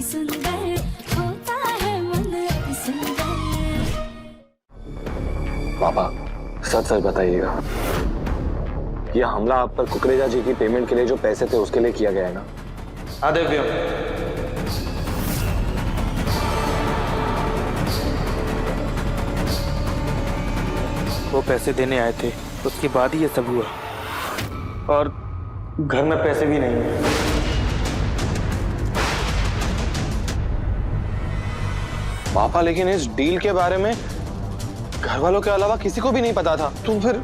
सुंदर होता है मन सुंदर। पापा सच सच बताइएगा, ये हमला आप पर कुकरेजा जी की पेमेंट के लिए जो पैसे थे उसके लिए किया गया है ना? हाँ दिव्या, वो पैसे देने आए थे, उसके बाद ही ये सब हुआ। और घर में पैसे भी नहीं है। पापा लेकिन इस डील के बारे में घर वालों के अलावा किसी को भी नहीं पता था, तो फिर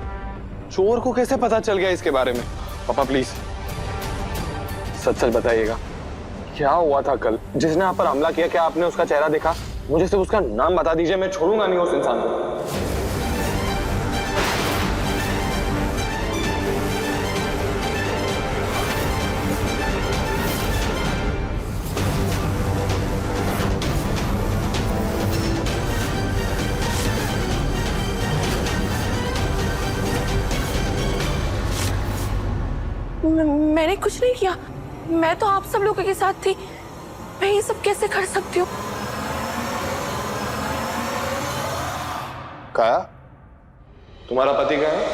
चोर को कैसे पता चल गया इसके बारे में? पापा प्लीज सच सच बताइएगा, क्या हुआ था कल जिसने आप पर हमला किया? क्या आपने उसका चेहरा देखा? मुझे सिर्फ उसका नाम बता दीजिए, मैं छोड़ूंगा नहीं उस इंसान को। मैंने कुछ नहीं किया, मैं तो आप सब लोगों के साथ थी। मैं ये सब कैसे कर सकती हूँ? काया, तुम्हारा पति कहाँ है?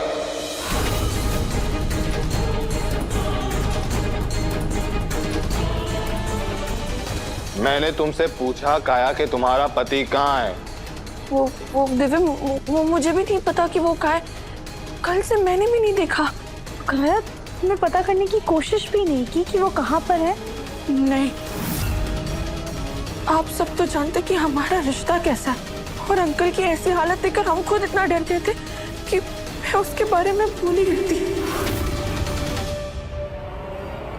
मैंने तुमसे पूछा काया कि तुम्हारा पति कहाँ है? वो दिव्य, वो मुझे भी नहीं पता कि वो कहाँ है। कल से मैंने भी नहीं देखा। काया, तुमने पता करने की कोशिश भी नहीं की कि वो कहाँ पर है? नहीं, आप सब तो जानते कि हमारा रिश्ता कैसा है, और अंकल की ऐसी हालत देखकर हम खुद इतना डरते थे कि मैं उसके बारे में भूल ही गई थी।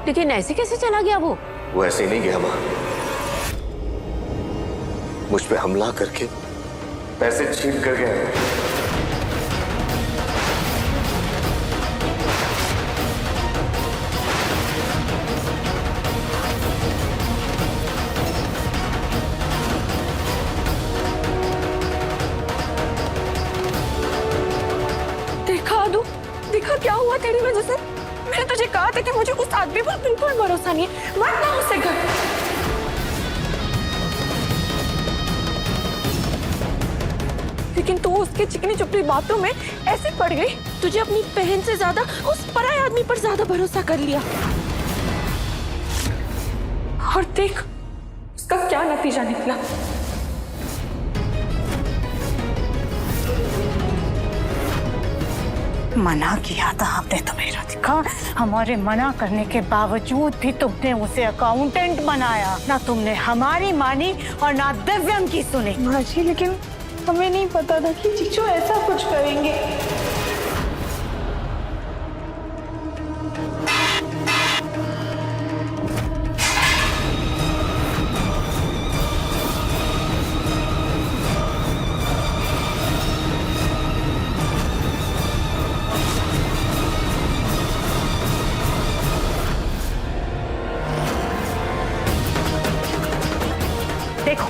लेकिन ऐसे कैसे चला गया वो? वो ऐसे ही नहीं गया माँ, मुझ पे हमला करके पैसे छीन कर गया। देखा क्या हुआ तेरी वजह से? मैंने तुझे कहा था कि मुझे उस आदमी पर बिल्कुल भरोसा नहीं है, मत ना उससे कर। लेकिन तू उसकी चिकनी चुपड़ी बातों में ऐसे पड़ गई, तुझे अपनी बहन से ज्यादा उस पराये आदमी पर ज्यादा भरोसा कर लिया। और देख उसका क्या नतीजा निकला। मना किया था हमने तुम्हें राधिका, हमारे मना करने के बावजूद भी तुमने उसे अकाउंटेंट बनाया। ना तुमने हमारी मानी और ना दिव्यम की सुनी। माँ जी, लेकिन हमें नहीं पता था कि जीजू ऐसा कुछ करेंगे। देखो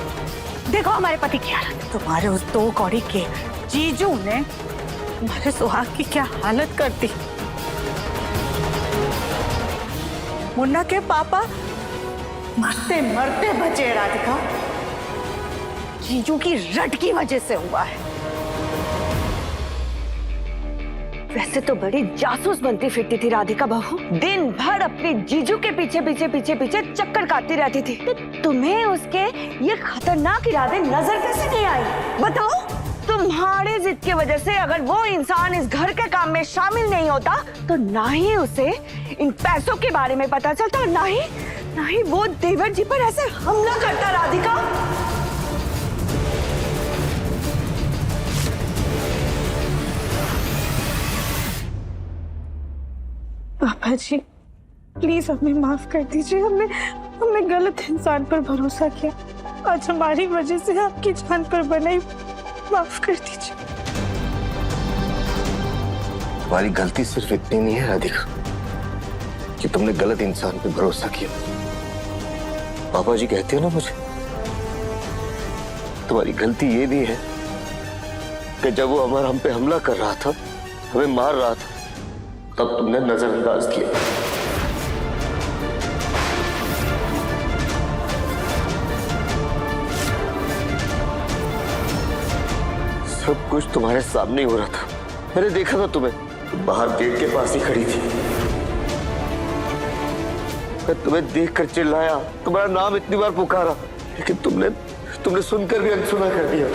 देखो हमारे पति की हालत, तुम्हारे उस दो कौड़ी के जीजू ने तुम्हारे सुहाग की क्या हालत कर दी। मुन्ना के पापा मरते मरते बचे राधिका, जीजू की रट की वजह से हुआ है। वैसे तो बड़ी जासूस बनती फिरती थी राधिका बहू, दिन भर अपने जीजू के पीछे पीछे पीछे पीछे चक्कर काटती रहती थी। तो तुम्हें उसके ये खतरनाक इरादे नजर कैसे नहीं आई? बताओ, तुम्हारे जिद की वजह से अगर वो इंसान इस घर के काम में शामिल नहीं होता तो ना ही उसे इन पैसों के बारे में पता चलता और ना ही वो देवर जी पर ऐसे हमला करता। राधिका, पापा जी प्लीज हमें माफ कर दीजिए, हमने गलत इंसान पर भरोसा किया। आज हमारी वजह से आपकी जान पर बनाई, माफ कर दीजिए। तुम्हारी गलती सिर्फ इतनी नहीं है राधिका कि तुमने गलत इंसान पे भरोसा किया। पापा जी कहते हो ना मुझे, तुम्हारी गलती ये भी है कि जब वो हम पे हमला कर रहा था, हमें मार रहा था, तब तुमने नजरअंदाज किया। सब कुछ तुम्हारे सामने ही हो रहा था। मैंने देखा था तुम्हें, तुम बाहर गेट के पास ही खड़ी थी। मैं तुम्हें देखकर चिल्लाया, तुम्हारा नाम इतनी बार पुकारा, लेकिन तुमने सुनकर भी अनसुना कर दिया।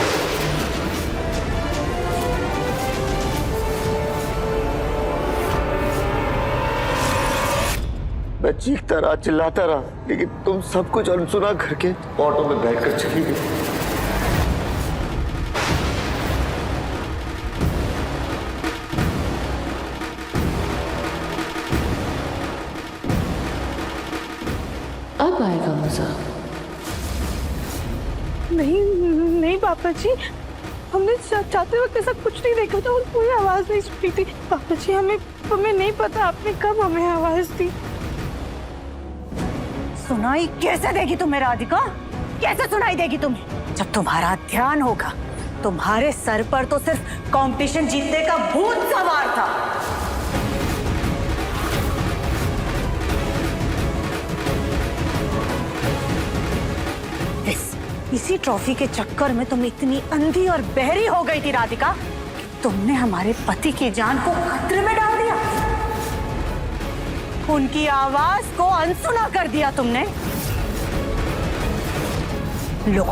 मैं चीखता रहा, चिल्लाता रहा, लेकिन तुम सब कुछ अनसुना करके ऑटो में बैठकर चली गई। अब आएगा मजा। नहीं नहीं पापा जी, हमने चाहते वक्त ऐसा कुछ नहीं देखा था और कोई आवाज नहीं सुनी थी। पापा जी हमें नहीं पता आपने कब हमें आवाज दी। सुनाई कैसे देगी तुम्हें राधिका? कैसे सुनाई देगी तुम्हें? जब तुम्हारा ध्यान होगा, तुम्हारे सर पर तो सिर्फ कंपटीशन जीतने का भूत सवार था। इसी ट्रॉफी के चक्कर में तुम इतनी अंधी और बहरी हो गई थी राधिका कि तुमने हमारे पति की जान को खतरे में डाल दिया। उनकी आवाज को अनसुना कर दिया तुमने। लो,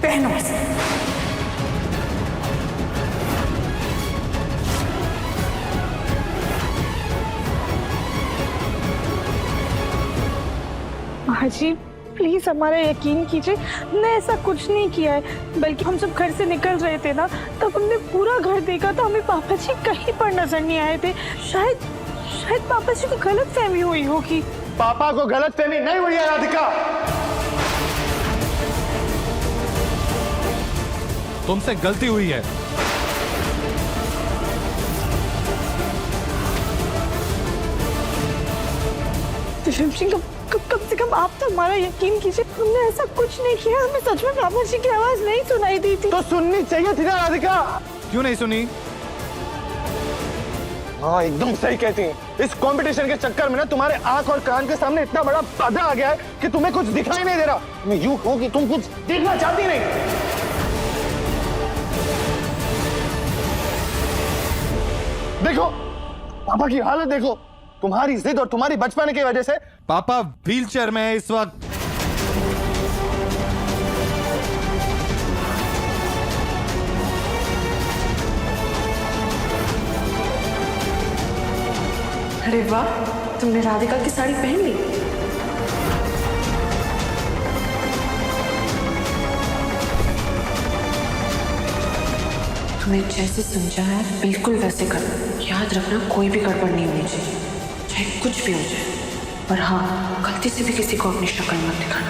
पहनो इसे। माँ जी प्लीज हमारा यकीन कीजिए, हमने ऐसा कुछ नहीं किया है। बल्कि हम जब घर से निकल रहे थे ना, तब हमने पूरा घर देखा तो हमें पापा जी कहीं पर नजर नहीं आए थे। शायद पापा जी को गलतफहमी हुई होगी। पापा को गलतफहमी नहीं हुई है राधिका। तुमसे गलती हुई है। कम से कम आप तो हमारा यकीन कीजिए, हमने ऐसा कुछ नहीं किया। हमें सच में पापा जी की आवाज नहीं सुनाई दी थी। तो सुननी चाहिए थी ना राधिका। क्यों नहीं सुनी? हाँ एकदम सही कहती हैं। इस कंपटीशन के चक्कर में ना तुम्हारे आंख और कान के सामने इतना बड़ा पर्दा आ गया है कि तुम्हें कुछ दिखाई नहीं दे रहा। तुम्हें यूं हो कि तुम कुछ देखना चाहती नहीं। देखो पापा की हालत देखो, तुम्हारी जिद और तुम्हारी बचपन की वजह से। पापा व्हीलचेयर में है इस वक्त। अरे वाह, तुमने राधिका की साड़ी पहन ली। तुम्हें जैसे समझा है बिल्कुल वैसे कर। याद रखना कोई भी गड़बड़ नहीं होनी चाहिए, चाहे कुछ भी हो जाए। और हाँ, गलती से भी किसी को अपनी शक्ल मत दिखाना।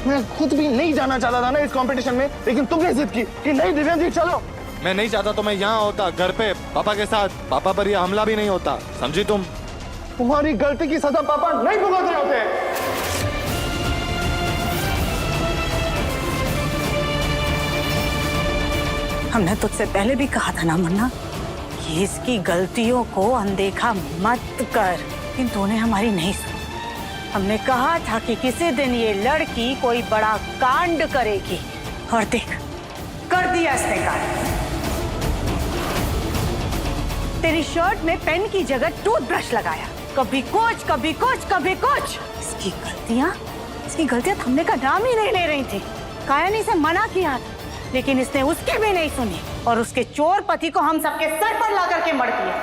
मैं खुद भी नहीं जाना चाहता था ना इस कंपटीशन में, लेकिन तुमने जिद की कि नहीं दिव्या जी चलो। मैं नहीं चाहता तो मैं यहाँ होता घर पे पापा के साथ। पापा पर यह हमला भी नहीं होता, समझी तुम? तुम्हारी गलती की सजा पापा नहीं भुगत रहे होते। हमने तुझसे पहले भी कहा था ना मुन्ना, कि इसकी गलतियों को अनदेखा मत कर, लेकिन तूने हमारी नहीं सुनी। हमने कहा था कि किसी दिन ये लड़की कोई बड़ा कांड करेगी, और देख कर दिया इसने कांड। तेरी शर्ट में पेन की जगह टूथब्रश लगाया, कभी कुछ कभी कुछ कभी कुछ। इसकी गलतियां थमने का नाम ही नहीं ले रही थी। कायनी से मना किया, लेकिन इसने उसकी भी नहीं सुनी और उसके चोर पति को हम सबके सर पर ला करके मर दिया।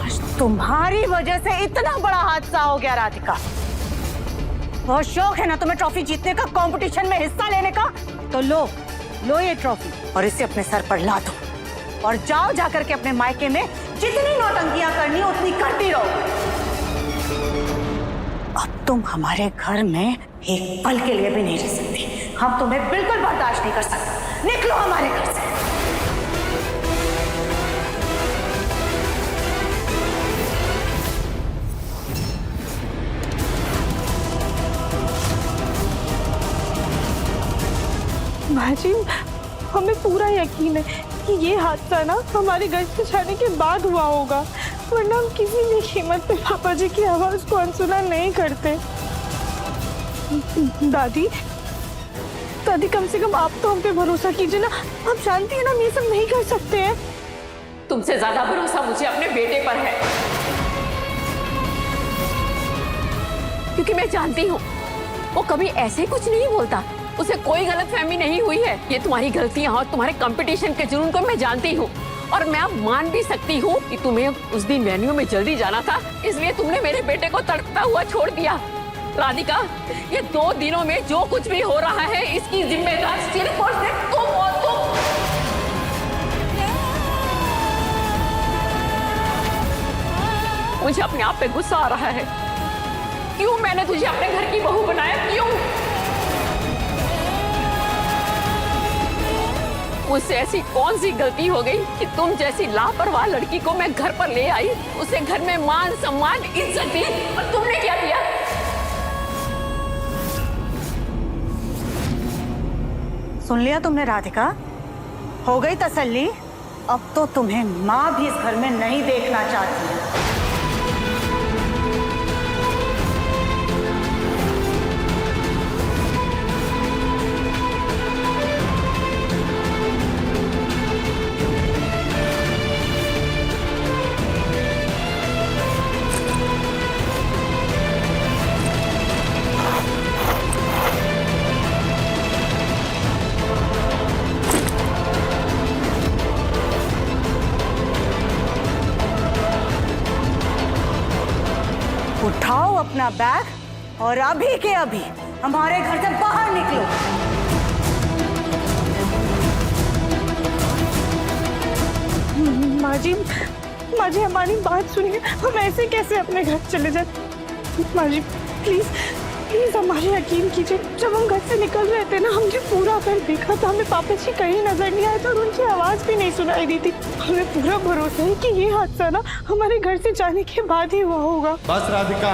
आज तुम्हारी वजह से इतना बड़ा हादसा हो गया राधिका। बहुत शौक है ना तुम्हें ट्रॉफी जीतने का, कंपटीशन में हिस्सा लेने का? तो लो ये ट्रॉफी और इसे अपने सर पर ला दो और जाओ जाकर के अपने मायके में जितनी नौटंकियां करनी उतनी करती रहो। अब तुम हमारे घर में एक पल के लिए भी नहीं रह सकती। हम तुम्हें बिल्कुल बर्दाश्त नहीं कर सकते। निकलो हमारे घर से। भाजी हमें पूरा यकीन है कि ये हादसा ना हमारे घर से जाने के बाद हुआ होगा, वरना हम किसी भी कीमत पे पापा जी की आवाज को अनसुना नहीं करते। दादी दादी, कम से कम आप तो हम पे भरोसा कीजिए ना। आप जानती है ना हम ये सब नहीं कर सकते हैं। तुमसे ज्यादा भरोसा मुझे अपने बेटे पर है, क्योंकि मैं जानती हूँ वो कभी ऐसे कुछ नहीं बोलता। उसे कोई गलतफहमी नहीं हुई है। ये तुम्हारी गलतियां और तुम्हारे कंपटीशन के जुनून को मैं जानती हूँ, और मैं अब मान भी सकती हूँ कि तुम्हें उस दिन वेन्यू में जल्दी जाना था, इसलिए तुमने मेरे बेटे को तड़पता हुआ छोड़ दिया। राधिका, ये 2 दिनों में जो कुछ भी हो रहा है इसकी जिम्मेदार सिर्फ और सिर्फ तुम और तुम। मुझे अपने आप पे गुस्सा आ रहा है। क्यों मैंने तुझे अपने घर की बहू बनाया? क्यों? मुझसे ऐसी कौन सी गलती हो गई कि तुम जैसी लापरवाह लड़की को मैं घर पर ले आई, उसे घर में मान सम्मान इज्जत दी, और तुमने क्या किया? सुन लिया तुमने राधिका? हो गई तसल्ली? अब तो तुम्हें माँ भी इस घर में नहीं देखना चाहती है। उठाओ अपना बैग और अभी के अभी हमारे घर से बाहर निकलो। माँ जी हमारी बात सुनिए। हम ऐसे कैसे अपने घर चले जाए? माँ जी प्लीज प्लीज हमारे यकीन कीजिए। जब हम घर से निकल रहे थे ना, हमने पूरा घर देखा था। हमें पापा जी कहीं नजर नहीं आए थे और उनकी आवाज भी नहीं सुनाई दी थी। हमें पूरा भरोसा है कि ये हादसा ना हमारे घर से जाने के बाद ही हुआ होगा। बस राधिका,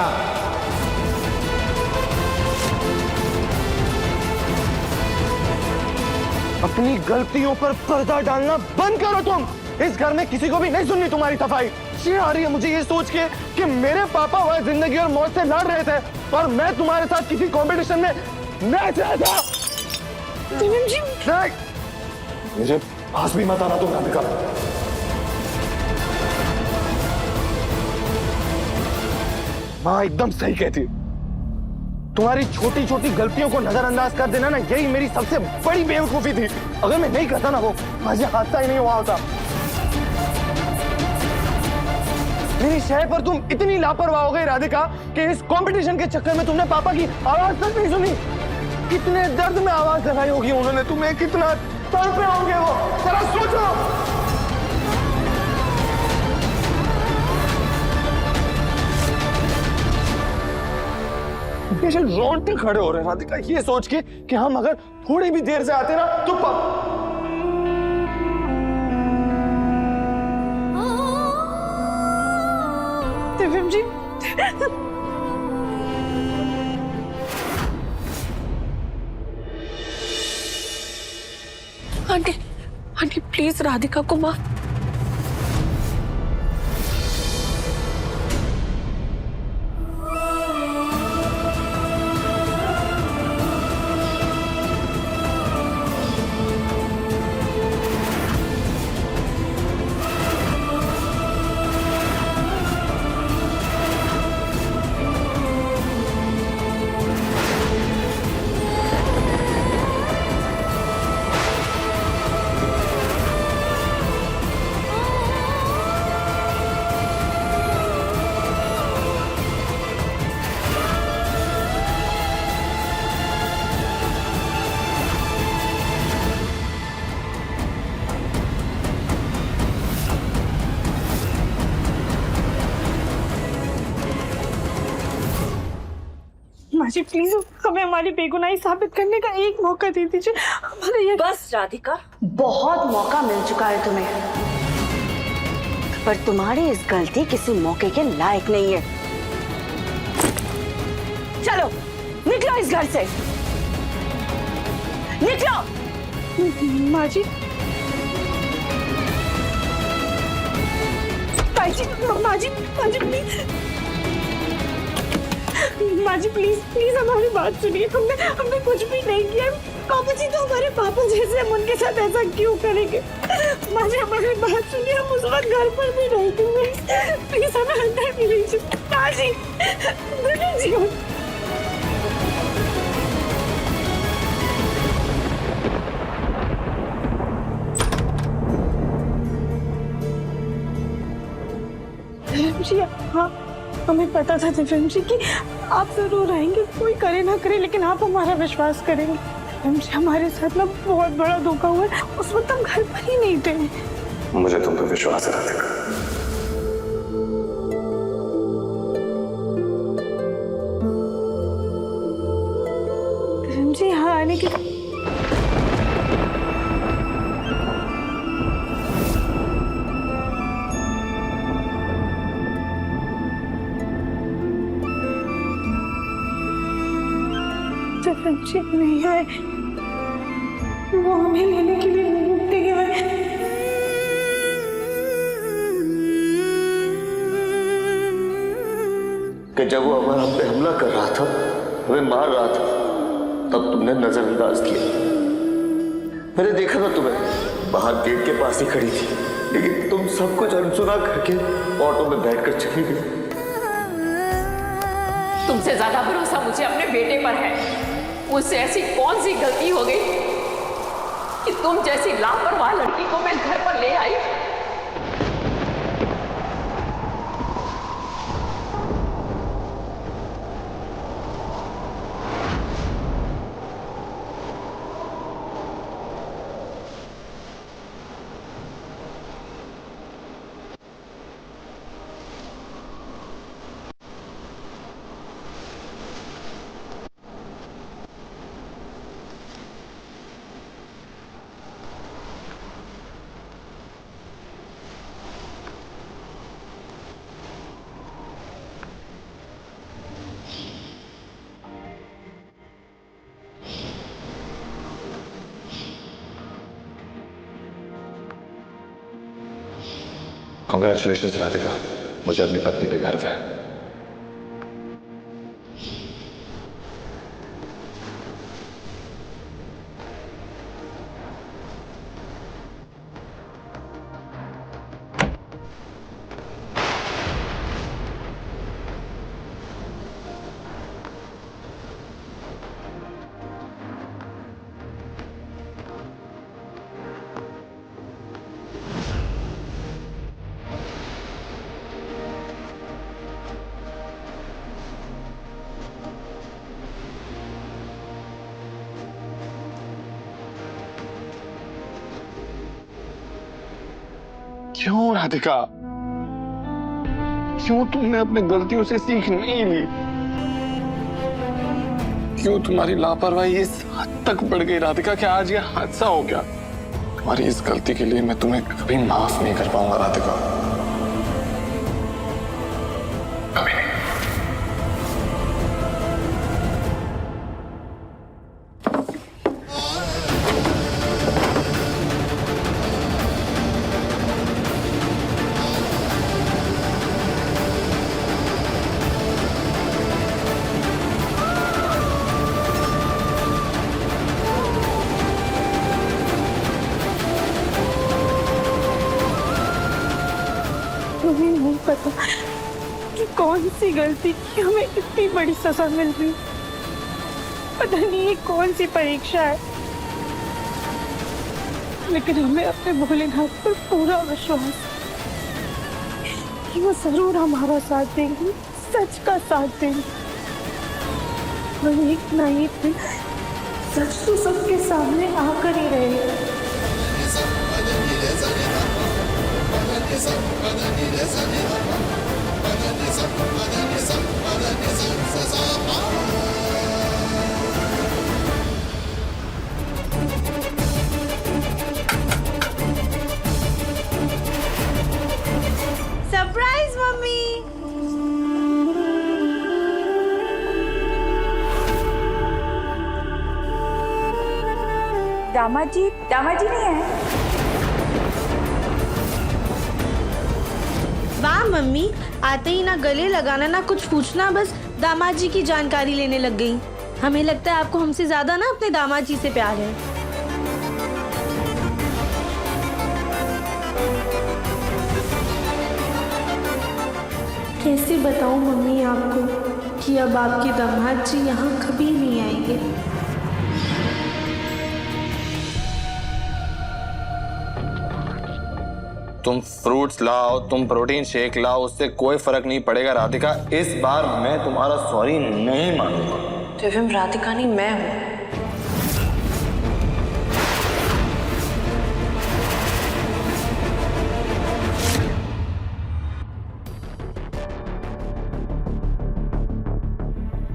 अपनी गलतियों पर पर्दा डालना बंद करो तुम। इस घर में किसी को भी नहीं सुननी तुम्हारी सफाई। चिढ़ आ रही है मुझे ये सोच के कि मेरे पापा वह जिंदगी और मौत से लड़ रहे थे और मैं तुम्हारे साथ किसी कंपटीशन में नाच रहा था। जी मुझे पास भी मत आना तुम राधिका। माँ एकदम सही कहती। तुम्हारी छोटी छोटी गलतियों को नजरअंदाज कर देना ना, यही मेरी सबसे बड़ी बेवकूफी थी। अगर मैं नहीं करता ना वो आज ये हादसा ही नहीं हुआ होता। मेरी शय पर तुम इतनी लापरवाह हो गई राधिका कि इस कंपटीशन के चक्कर में तुमने पापा की आवाज तक नहीं सुनी। कितने दर्द में आवाज लगाई होगी उन्होंने तुम्हें, कितना तड़पे होंगे वो, जरा सोचो। मेरे रोंगटे खड़े हो रहे हैं राधिका ये सोच के कि हम अगर थोड़ी भी देर से आते ना तो दिव्यम जी आंटी आंटी प्लीज राधिका को माफ। माँ जी प्लीज हमें हमारी बेगुनाही साबित करने का एक मौका दे दीजिए। हमारे ये बस राधिका, बहुत मौका मिल चुका है तुम्हें, पर तुम्हारी इस गलती किसी मौके के लायक नहीं है। चलो निकलो इस घर से, निकलो। माँ जी माँ जी प्लीज माँ जी प्लीज प्लीज हमारी बात सुनिए, हमने कुछ भी नहीं किया। पापा जी तो हमारे पापा जैसे, हम उनके साथ ऐसा क्यों करेंगे? माँ जी हमारी बात सुनिए, हम उस वक्त घर पर भी नहीं थे। प्लीज हमें अंदर भी लीजिए। माँ जी जी जी हाँ, हमें पता था दिव्यम जी कि आप जरूर आएंगे, कोई करे ना करे लेकिन आप हमारा विश्वास करेंगे। दिव्यम जी हमारे साथ ना बहुत बड़ा धोखा हुआ है, उस वक्त हम घर पर ही नहीं थे। मुझे तुम पे विश्वास है राधिका। दिव्यम जी यहाँ आने की नहीं आए, वो हमें लेने के लिए नहीं आए। कि जब वो हमारा हम पे हमला कर रहा था, हमें मार रहा था, तब तुमने नजरअंदाज किया। मैंने देखा था तुम्हें बाहर गेट के पास ही खड़ी थी, लेकिन तुम सब कुछ अनसुना करके ऑटो में बैठकर चली गई। तुमसे ज्यादा भरोसा मुझे अपने बेटे पर है। मुझसे ऐसी कौन सी गलती हो गई कि तुम जैसी लापरवाह लड़की को मैं घर पर ले आई? कांग्रेचुलेशंस राधिका, मुझे अपनी पत्नी पे गर्व है। क्यों राधिका, क्यों तुमने अपनी गलतियों से सीख नहीं ली? क्यों तुम्हारी लापरवाही इस हद तक बढ़ गई राधिका कि आज ये हादसा हो गया? तुम्हारी इस गलती के लिए मैं तुम्हें कभी माफ नहीं कर पाऊंगा राधिका, कभी नहीं। हमें नहीं पता कि कौन सी गलती की हमें इतनी बड़ी सजा मिल रही। पता नहीं ये कौन सी परीक्षा है, लेकिन हमें अपने भोलेनाथ पर पूरा विश्वास है कि वो जरूर हमारा साथ देंगे, सच का साथ देंगे। और एक ना एक दिन सच तो सबके सामने आकर ही रहेगा। Surprise mummy. दामाद जी नहीं है। वाह मम्मी, आते ही ना गले लगाना ना कुछ पूछना, बस दामाद जी की जानकारी लेने लग गई। हमें लगता है आपको हमसे ज्यादा ना अपने दामाद जी से प्यार है। कैसे बताऊं मम्मी आपको कि अब आपके दामाद जी यहाँ कभी नहीं आएंगे। तुम फ्रूट्स लाओ, तुम प्रोटीन शेक लाओ, उससे कोई फर्क नहीं पड़ेगा राधिका। इस बार मैं तुम्हारा सॉरी नहीं मानूंगा। दिव्यम, राधिका नहीं, मैं हूँ।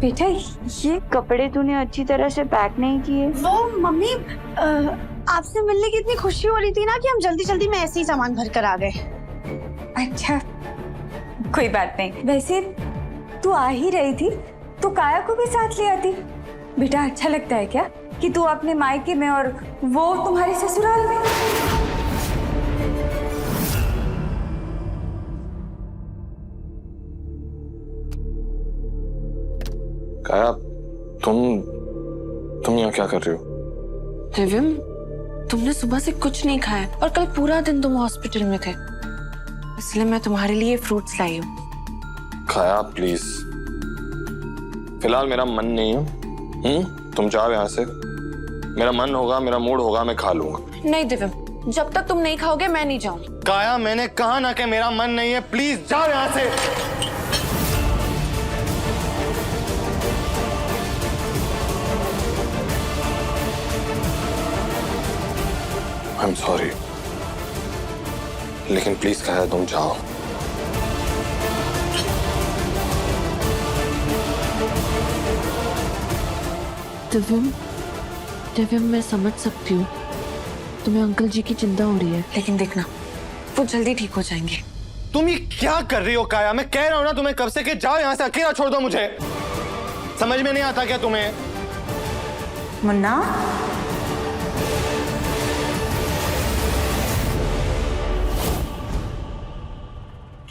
बेटा, ये कपड़े तूने अच्छी तरह से पैक नहीं किए। वो मम्मी, आपसे मिलने की इतनी खुशी हो रही थी ना कि हम जल्दी जल्दी में ऐसे ही सामान भर कर आ गए। अच्छा, कोई बात नहीं। वैसे तू आ ही रही थी तो काया को भी साथ ले आती। बेटा, अच्छा लगता है क्या कि तू अपने मायके में और वो तुम्हारे ससुराल में? काया, तुम यहाँ क्या कर रही हो? दिव्यम, तुमने सुबह से कुछ नहीं खाया और कल पूरा दिन तुम हॉस्पिटल में थे, इसलिए मैं तुम्हारे लिए फ्रूट्स लाई हूँ। काया प्लीज, फिलहाल मेरा मन नहीं है। तुम जाओ यहाँ से। मेरा मन होगा, मेरा मूड होगा, मैं खा लूंगा। नहीं दिव्यम, जब तक तुम नहीं खाओगे मैं नहीं जाऊंगी। काया, मैंने कहा ना कि मेरा मन नहीं है, प्लीज जाओ यहाँ से। आई एम सॉरी, लेकिन प्लीज काया तुम जाओ। दिव्यम, मैं समझ सकती हूँ तुम्हें अंकल जी की चिंता हो रही है, लेकिन देखना वो जल्दी ठीक हो जाएंगे। तुम ये क्या कर रही हो काया? मैं कह रहा हूं ना तुम्हें कब से कि जाओ यहाँ से, अकेला छोड़ दो मुझे। समझ में नहीं आता क्या तुम्हें? मुन्ना,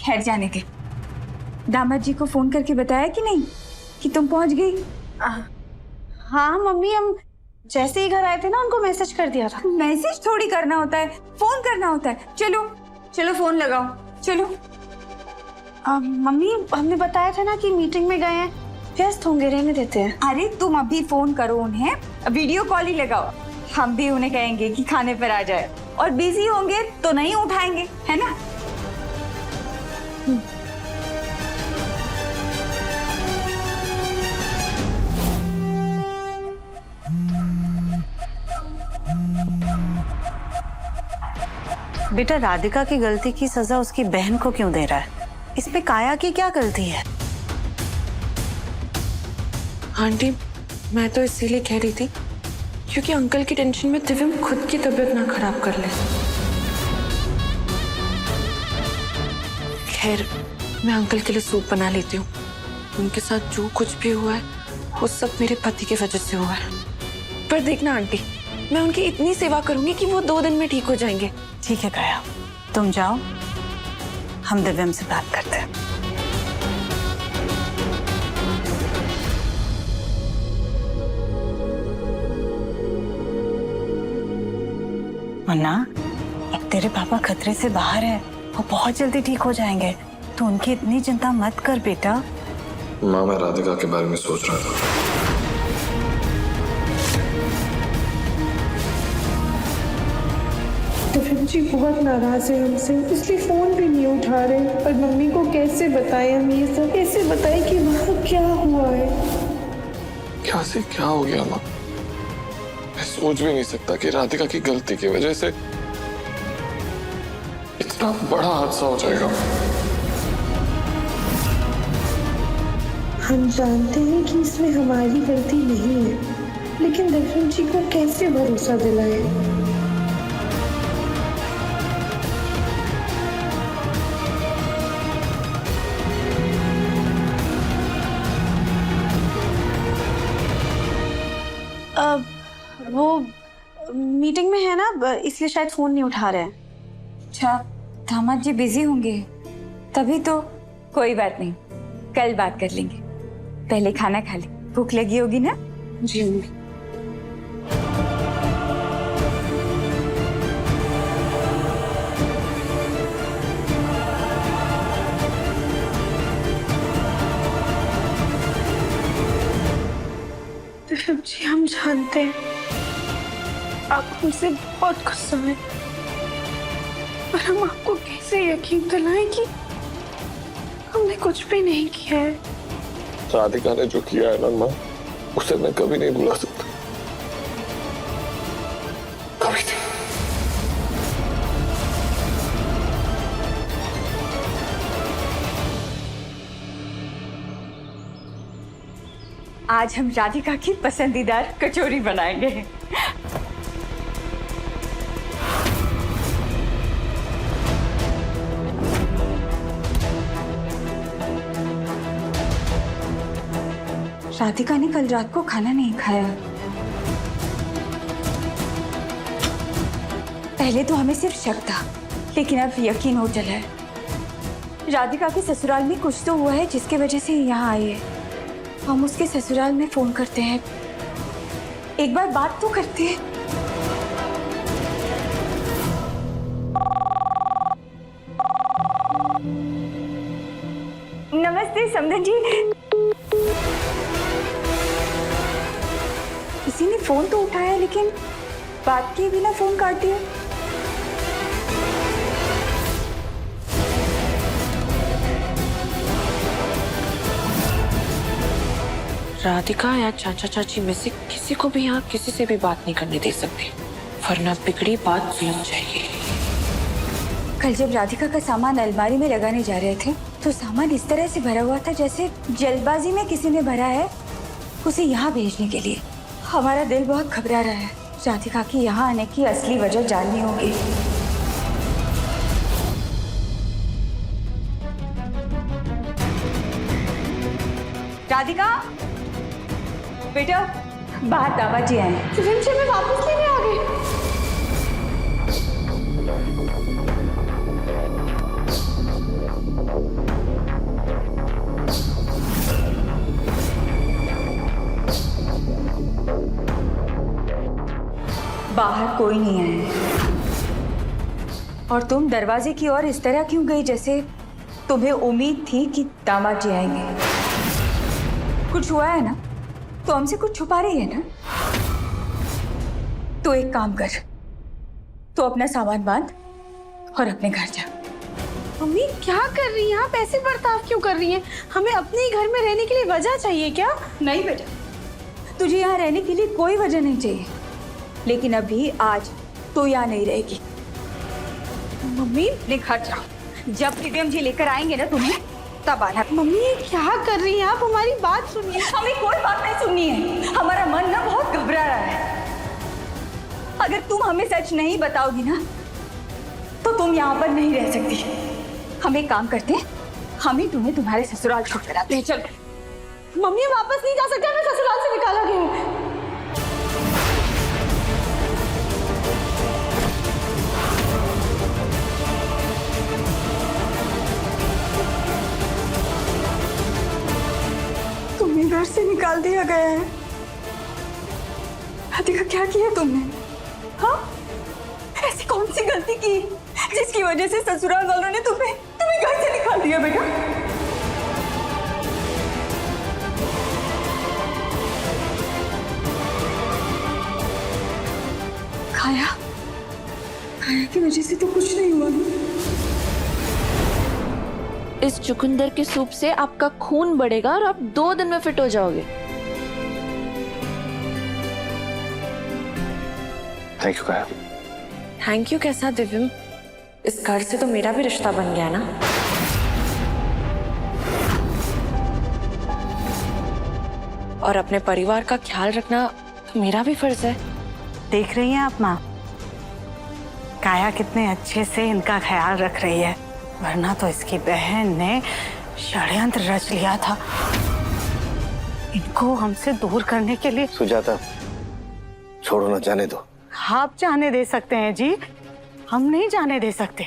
खैर जाने के। दामाद जी को फोन करके बताया कि नहीं कि तुम पहुंच गई? हाँ मम्मी, हम जैसे ही घर आए थे ना उनको मैसेज कर दिया था। मैसेज थोड़ी करना होता है, फोन करना होता है। चलो चलो फोन लगाओ, चलो। मम्मी, हमने बताया था ना कि मीटिंग में गए हैं, व्यस्त होंगे, रहने देते हैं। अरे तुम अभी फोन करो उन्हें, वीडियो कॉल ही लगाओ। हम भी उन्हें कहेंगे कि खाने पर आ जाए, और बिजी होंगे तो नहीं उठाएंगे, है ना? बेटा, राधिका की गलती की सजा उसकी बहन को क्यों दे रहा है? इसमें काया की क्या गलती है? आंटी, मैं तो इसीलिए कह रही थी क्योंकि अंकल की टेंशन में दिव्यम खुद की तबीयत ना खराब कर ले। खैर, मैं अंकल के लिए सूप बना लेती हूँ। उनके साथ जो कुछ भी हुआ है वो सब मेरे पति की वजह से हुआ है। पर देखना आंटी, मैं उनकी इतनी सेवा करूंगी कि वो 2 दिन में ठीक हो जाएंगे। ठीक है काया, तुम जाओ, हम दिव्यम से बात करते हैं। मुन्ना, अब तेरे पापा खतरे से बाहर है, वो बहुत जल्दी ठीक हो जाएंगे। तो उनकी इतनी चिंता मत कर बेटा। माँ, मैं राधिका के बारे में सोच रहा था। दिव्यम जी बहुत नाराज है हमसे, इसलिए फोन भी नहीं उठा रहे। और मम्मी को कैसे बताएं हम ये सब? कैसे बताएं कि वहाँ क्या हुआ है? क्या से क्या हो गया माँ? मैं सोच भी नहीं सकता कि राधिका की गलती की वजह से इतना बड़ा हादसा हो जाएगा। हम जानते हैं कि इसमें हमारी गलती नहीं है, लेकिन दिव्यम जी को कैसे भरोसा दिलाएं? वो मीटिंग में है ना, इसलिए शायद फोन नहीं उठा रहे हैं। अच्छा, दामाद जी बिजी होंगे, तभी तो। कोई बात नहीं, कल बात कर लेंगे। पहले खाना खा ले, भूख लगी होगी ना। जी मम्मी। जी हम जानते हैं आप हमसे बहुत गुस्सा हैं, पर हम आपको कैसे यकीन दिलाएं कि हमने कुछ भी नहीं किया है। राधिका ने जो किया है ना माँ, उसे मैं कभी नहीं भुला सकता, कभी नहीं। आज हम राधिका की पसंदीदार कचौरी बनाएंगे। राधिका ने कल रात को खाना नहीं खाया। पहले तो हमें सिर्फ शक था, लेकिन अब यकीन हो चला है। राधिका के ससुराल में कुछ तो हुआ है जिसकी वजह से यहाँ आई है। हम उसके ससुराल में फोन करते हैं, एक बार बात तो करते हैं। नमस्ते समधन जी। किसी ने फोन तो उठाया, लेकिन बात किए बिना फोन काट दिया। राधिका या चाचा चाची में से किसी को भी यहाँ किसी से भी बात नहीं करने दे सकते, वरना बिगड़ी बात सुलझ जाएगी। कल जब राधिका का सामान अलमारी में लगाने जा रहे थे, तो सामान इस तरह से भरा हुआ था जैसे जल्दबाजी में किसी ने भरा है उसे यहाँ भेजने के लिए। हमारा दिल बहुत घबरा रहा है। राधिका की यहाँ आने की असली वजह जाननी होगी। राधिका बेटा, बाहर दामाजी आए हैं। फिल्म में वापस लेने आ गए। बाहर कोई नहीं आया, और तुम दरवाजे की ओर इस तरह क्यों गई जैसे तुम्हें उम्मीद थी कि दामाद जी आएंगे? कुछ हुआ है ना, तो हमसे कुछ छुपा रही है ना? तो एक काम कर, तो अपना सामान बांध और अपने घर जा। मम्मी क्या कर रही हैं आप? ऐसे बर्ताव क्यों कर रही हैं? हमें अपने ही घर में रहने के लिए वजह चाहिए क्या? नहीं बेटा, तुझे यहाँ रहने के लिए कोई वजह नहीं चाहिए, लेकिन अभी आज तो यहाँ नहीं रहेगी। मम्मी अपने घर जा। जब प्रीतम जी लेकर आएंगे ना तुम्हें, तब आना। मम्मी क्या कर रही हैं आप? हमारी बात सुनिए। हमें कोई बात नहीं सुननी है। हमारा मन ना बहुत घबरा रहा है। अगर तुम हमें सच नहीं बताओगी ना, तो तुम यहाँ पर नहीं रह सकती। हम एक काम करते हैं, हम ही तुम्हें तुम्हारे ससुराल छोड़ कर आते हैं। चलो। मम्मी वापस नहीं जा सकते, हमें ससुराल से निकाला गया है। तुम्हें घर से निकाल दिया गया है। राधिका क्या किया तुमने? हाँ, ऐसी कौन सी गलती की जिसकी वजह से ससुराल वालों ने तुम्हें घर से निकाल दिया? बेटा खाया की वजह से तो कुछ नहीं हुआ। इस चुकंदर के सूप से आपका खून बढ़ेगा और आप 2 दिन में फिट हो जाओगे। थैंक यू काया। थैंक यू कैसा दिव्यम, इस घर से तो मेरा भी रिश्ता बन गया ना। और अपने परिवार का ख्याल रखना तो मेरा भी फर्ज है। देख रही हैं आप माँ, काया कितने अच्छे से इनका ख्याल रख रही है, वरना तो इसकी बहन ने षड्यंत्र रच लिया था इनको हमसे दूर करने के लिए। सुजाता, छोड़ो ना, जाने दो। आप जाने दे सकते हैं जी, हम नहीं जाने दे सकते।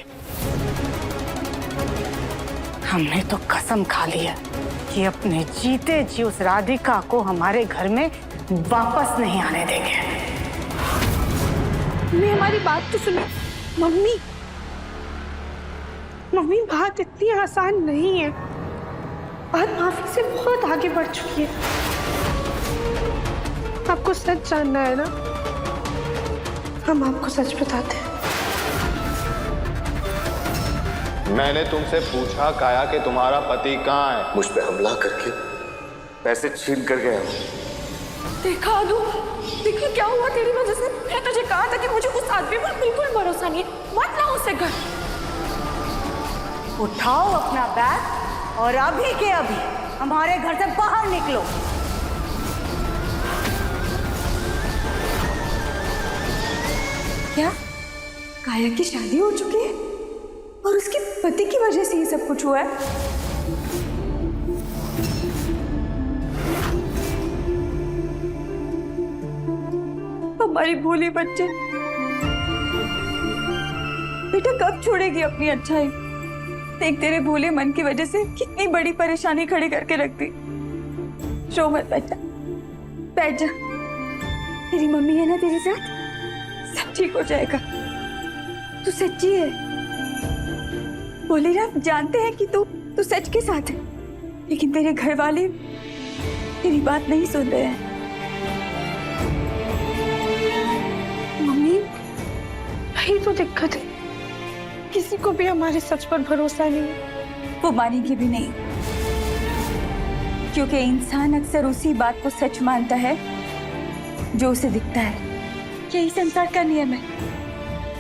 हमने तो कसम खा लिया कि अपने जीते जी उस राधिका को हमारे घर में वापस नहीं आने देंगे। मम्मी हमारी बात तो सुनो। मम्मी मम्मी बात इतनी आसान नहीं है। बात माफी से बहुत आगे बढ़ चुकी है। आपको सच जानना है ना, हम आपको सच बताते हैं। मैंने तुमसे पूछा काया कि तुम्हारा पति कहाँ है? मुझ पे हमला करके पैसे छीन कर गया हूँ। देखा अनु, देखा क्या हुआ तेरी वजह से। मैं तुझे कहा था कि मुझे उस आदमी पर बिल्कुल भरोसा नहीं है, मत लाओ उसे घर। उठाओ अपना बैग और अभी के अभी हमारे घर से बाहर निकलो। क्या काया की शादी हो चुकी है और उसके पति की वजह से ये सब कुछ हुआ है? हमारी भोली बच्चे, बेटा कब छोड़ेगी अपनी अच्छाई? देख तेरे भोले मन की वजह से कितनी बड़ी परेशानी खड़ी करके रख दी। रो मत बेटा, बैठ जा। तेरी मम्मी है ना तेरे साथ, सब ठीक हो जाएगा। तू सच्ची है, बोले ना, जानते हैं कि तू सच के साथ है, लेकिन तेरे घर वाले तेरी बात नहीं सुन रहे हैं। मम्मी वही तो दिक्कत है, किसी को भी हमारे सच पर भरोसा नहीं है। वो मानेंगे भी नहीं, क्योंकि इंसान अक्सर उसी बात को सच मानता है जो उसे दिखता है। यही संसार का नियम है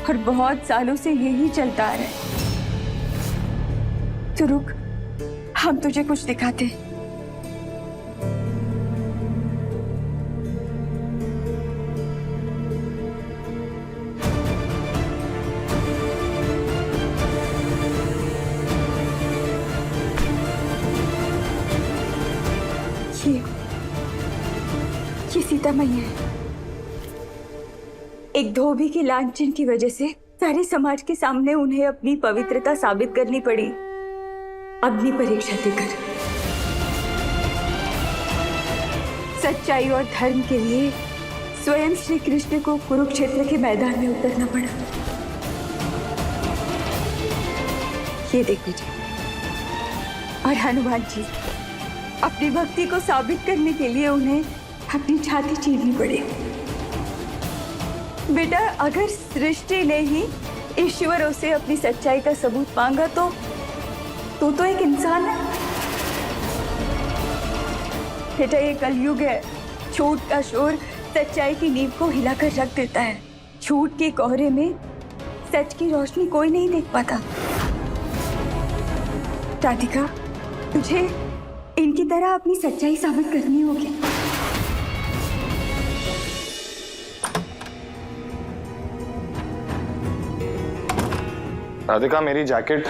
और बहुत सालों से यही चलता आ रहा है। तो रुक, हम तुझे कुछ दिखाते हैं। ये सीता मैया है। एक धोबी के लांछन की वजह से सारे समाज के सामने उन्हें अपनी पवित्रता साबित करनी पड़ी, अपनी परीक्षा देकर। सच्चाई और धर्म के लिए स्वयं श्री कृष्ण को कुरुक्षेत्र के मैदान में उतरना पड़ा। ये देख लीजिए। और हनुमान जी अपनी भक्ति को साबित करने के लिए उन्हें अपनी छाती चीरनी पड़ी। बेटा, अगर सृष्टि ने ही ईश्वरों से अपनी सच्चाई का सबूत मांगा तो तू तो एक इंसान है। बेटा, ये कलयुग है। झूठ का शोर सच्चाई की नींव को हिलाकर रख देता है। झूठ के कोहरे में सच की रोशनी कोई नहीं देख पाता। राधिका, तुझे इनकी तरह अपनी सच्चाई साबित करनी होगी। राधिका, मेरी जैकेट।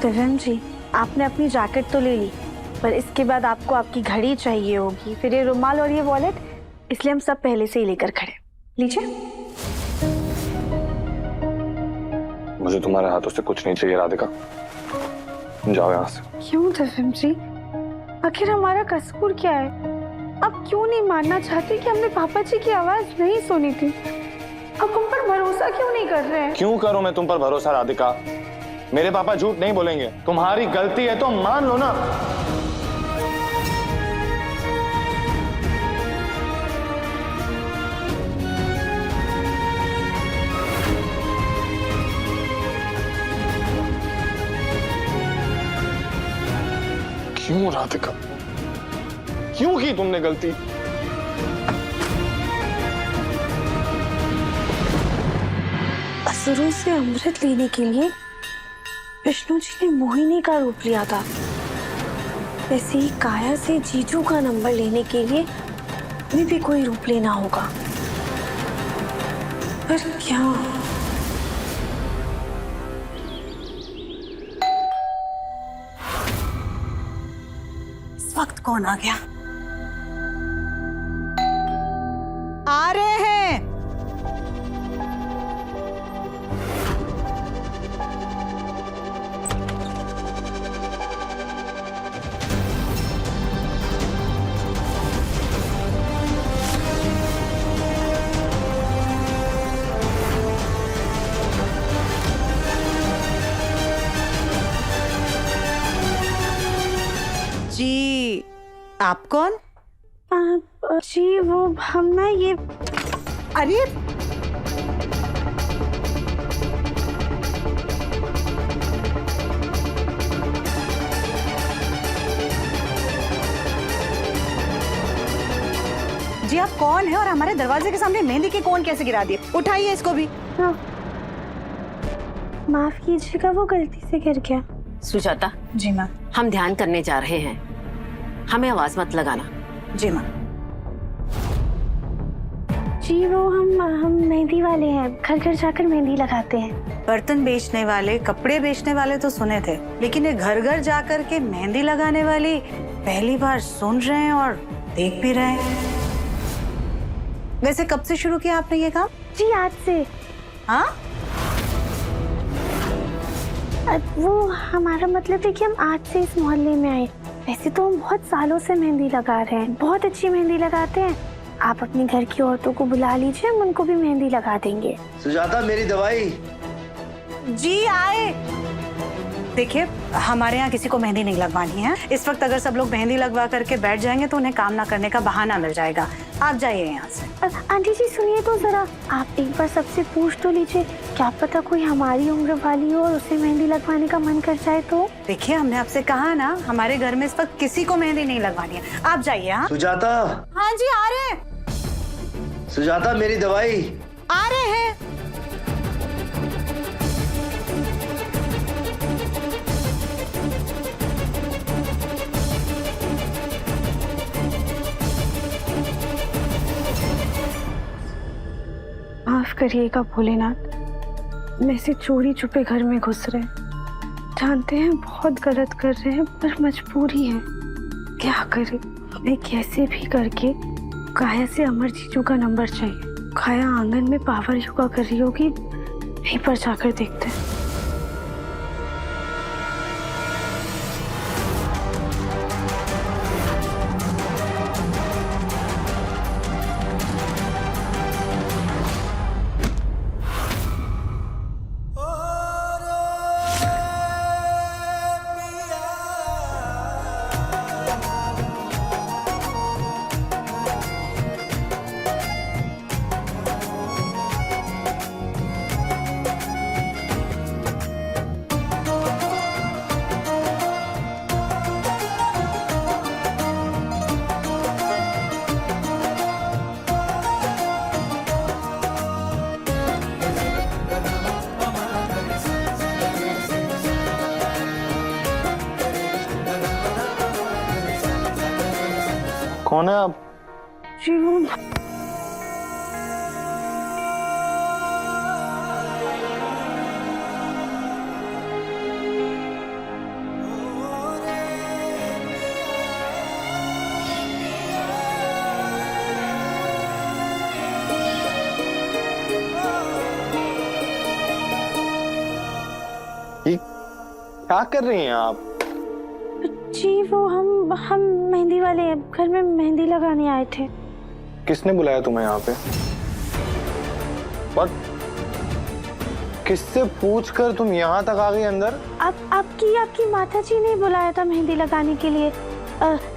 तरन जी, आपने अपनी जैकेट तो ले ली, पर इसके बाद आपको आपकी घड़ी चाहिए होगी, फिर ये रुमाल और ये वॉलेट, इसलिए हम सब पहले से ही लेकर खड़े। लीजिए। मुझे तुम्हारे हाथों से कुछ नहीं चाहिए राधिका, जाओ यहाँ से। क्यों तरन जी, आखिर हमारा कसूर क्या है? आप क्यों नहीं मानना चाहते कि हमने पापा जी की आवाज नहीं सुनी थी? आप हम पर भरोसा क्यों नहीं कर रहे हैं? क्यों करूं मैं तुम पर भरोसा राधिका? मेरे पापा झूठ नहीं बोलेंगे। तुम्हारी गलती है तो मान लो ना। क्यों राधिका, क्यों की तुमने गलती? असुरों से अमृत लेने के लिए विष्णु जी ने मोहिनी का रूप लिया था, वैसे ही काया से जीजू का नंबर लेने के लिए हमें भी कोई रूप लेना होगा। पर क्या? इस वक्त कौन आ गया? आ रहे हैं। जी, आप कौन? जी वो हम ना ये अरे जी, आप कौन है और हमारे दरवाजे के सामने मेहंदी के कोन कैसे गिरा दिए? उठाइए इसको भी। हाँ, माफ कीजिएगा, वो गलती से गिर गया। सुजाता, जी मैम। हम ध्यान करने जा रहे हैं, हमें आवाज मत लगाना। जी मैम। जी वो हम मेहंदी वाले हैं, घर घर जाकर मेहंदी लगाते हैं। बर्तन बेचने वाले, कपड़े बेचने वाले तो सुने थे, लेकिन ये घर घर जाकर के मेहंदी लगाने वाली पहली बार सुन रहे हैं और देख भी रहे हैं। वैसे कब से शुरू किया आपने ये काम? जी आज से। हाँ? वो हमारा मतलब है कि हम आज से इस मोहल्ले में आए। वैसे तो हम बहुत सालों से मेहंदी लगा रहे हैं, बहुत अच्छी मेहंदी लगाते हैं। आप अपने घर की औरतों को बुला लीजिए, हम उनको भी मेहंदी लगा देंगे। सुजाता, मेरी दवाई। जी आए। देखिए, हमारे यहाँ किसी को मेहंदी नहीं लगवानी है। इस वक्त अगर सब लोग मेहंदी लगवा करके बैठ जाएंगे तो उन्हें काम ना करने का बहाना मिल जाएगा। आप जाइए यहाँ से। आंटी जी सुनिए तो जरा, आप एक बार सबसे पूछ तो लीजिए, क्या पता कोई हमारी उम्र वाली हो और उसे मेहंदी लगवाने का मन कर जाए तो। देखिए, हमने आपसे कहा ना, हमारे घर में इस वक्त किसी को मेहंदी नहीं लगवानी है। आप जाइए। हाँ सुजाता, हाँ जी आ रहे हैं। सुजाता, मेरी दवाई। आ रहे हैं। माफ करिएगा भोलेनाथ, मैं से चोरी छुपे घर में घुस रहे, जानते हैं बहुत गलत कर रहे हैं, पर मजबूरी है। क्या करें, हमें कैसे भी करके काया से अमर जीजू का नंबर चाहिए। काया आंगन में पावर योगा कर रही होगी, वहीं पर जाकर देखते हैं। कौन है आप? जी वो क्या कर रही हैं आप? जी वो हम मेहंदी वाले हैं, घर में मेहंदी लगाने आए थे। किसने बुलाया तुम्हें यहाँ पे? और किससे पूछकर तुम यहाँ तक आ गई अंदर? आपकी माता जी ने बुलाया था मेहंदी लगाने के लिए।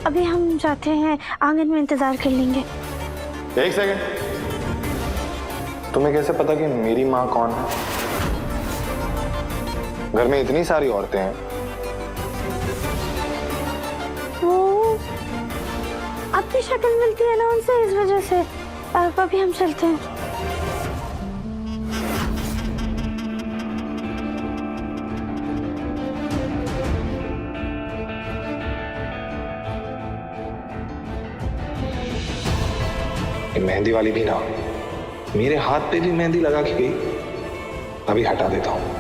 अभी हम जाते हैं, आंगन में इंतजार कर लेंगे। एक सेकंड, तुम्हें कैसे पता कि मेरी माँ कौन है? घर में इतनी सारी औरतें हैं। वो आपकी शक्ल मिलती है ना उनसे, इस वजह से। अभी हम चलते हैं। ये मेहंदी वाली भी ना मेरे हाथ पे भी मेहंदी लगा के गई। अभी हटा देता हूं।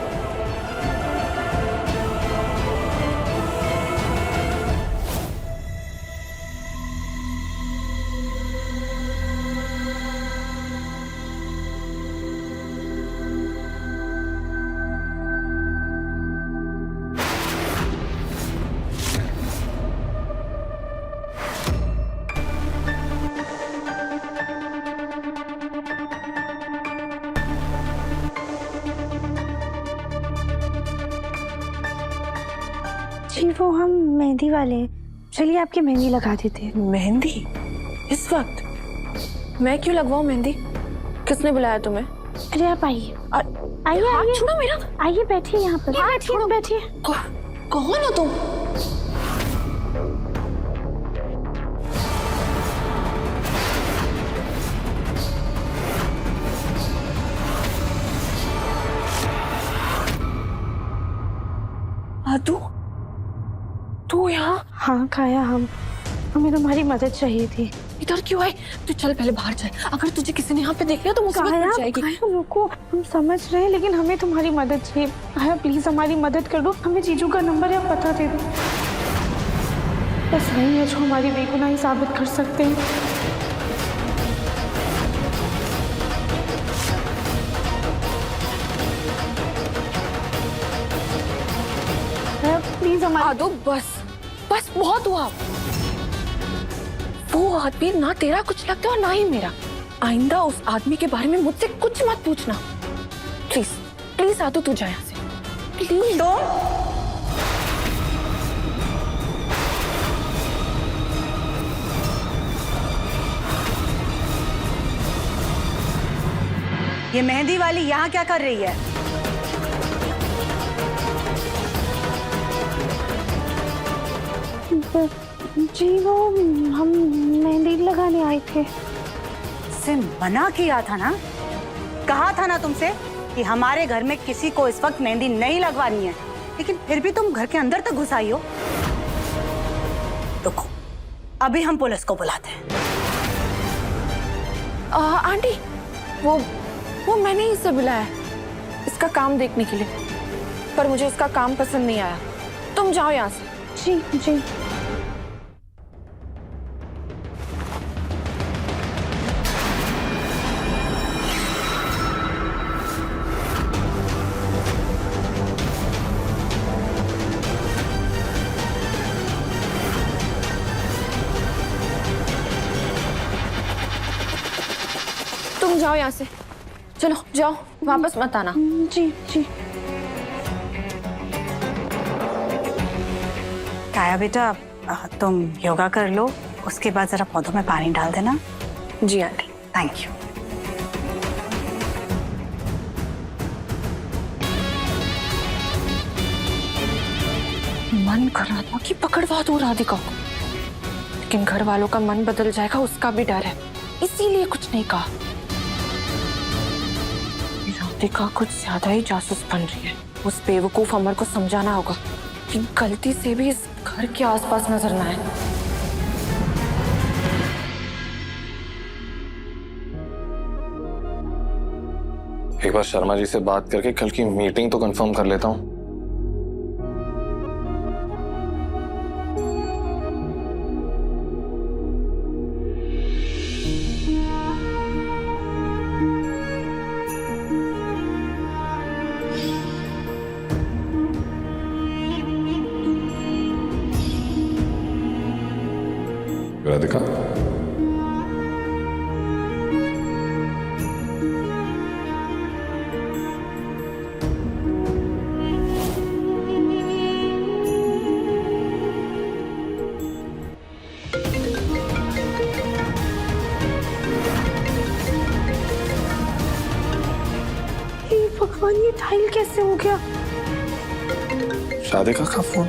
जी वो हम मेहंदी वाले हैं, चलिए आपकी मेहंदी लगा देते हैं। मेहंदी इस वक्त? मैं क्यों लगवाऊं मेहंदी? किसने बुलाया तुम्हें? अरे आप आइए आइए आइए, छोड़ो मेरा। आइए बैठिए यहाँ पर, बैठिए बैठिए। कौन हो तुम? आदू, तू यहाँ? हाँ काया, हमें तुम्हारी मदद चाहिए थी। इधर क्यों आए? तू चल पहले बाहर जाए, अगर तुझे किसी ने यहाँ पे देख लिया तो मुसीबत काया, पड़ जाएगी। काया रुको, हम समझ रहे हैं लेकिन हमें तुम्हारी मदद चाहिए। काया प्लीज हमारी मदद कर दो, हमें जीजू का नंबर या पता दे दो। बस वही है जो हमारी बेगुनाही साबित कर सकते हैं। प्लीज हमारा आदू बस बस बहुत हुआ। वो आदमी ना तेरा कुछ लगता और ना ही मेरा। आइंदा उस आदमी के बारे में मुझसे कुछ मत पूछना प्लीज। प्लीज आदू तू जा यहाँ से प्लीज। ये मेहंदी वाली यहाँ क्या कर रही है? जी वो हम मेहंदी लगाने आए थे। से मना किया था ना, कहा था ना तुमसे कि हमारे घर में किसी को इस वक्त मेहंदी नहीं लगवानी है, लेकिन फिर भी तुम घर के अंदर तक घुस आई हो। रुको, अभी हम पुलिस को बुलाते हैं। आंटी वो मैंने ही इसे बुलाया है इसका काम देखने के लिए, पर मुझे इसका काम पसंद नहीं आया। तुम जाओ यहाँ से। जी जी। तुम जाओ यहाँ से, चलो जाओ, वापस मत आना। जी जी। काया बेटा, तुम योगा कर लो, उसके बाद जरा पौधों में पानी डाल देना। जी आंटी। Thank you. मन कर रहा था कि पकड़वा दूं राधिका को, लेकिन घर वालों का मन बदल जाएगा उसका भी डर है, इसीलिए कुछ नहीं कहा। राधिका कुछ ज्यादा ही जासूस बन रही है। उस बेवकूफ अमर को समझाना होगा कि गलती से भी इस घर के आसपास नजर ना आए। एक बार शर्मा जी से बात करके कल की मीटिंग तो कंफर्म कर लेता हूँ। राधिका, भगवान ये टाइल कैसे हो गया? राधिका का फोन।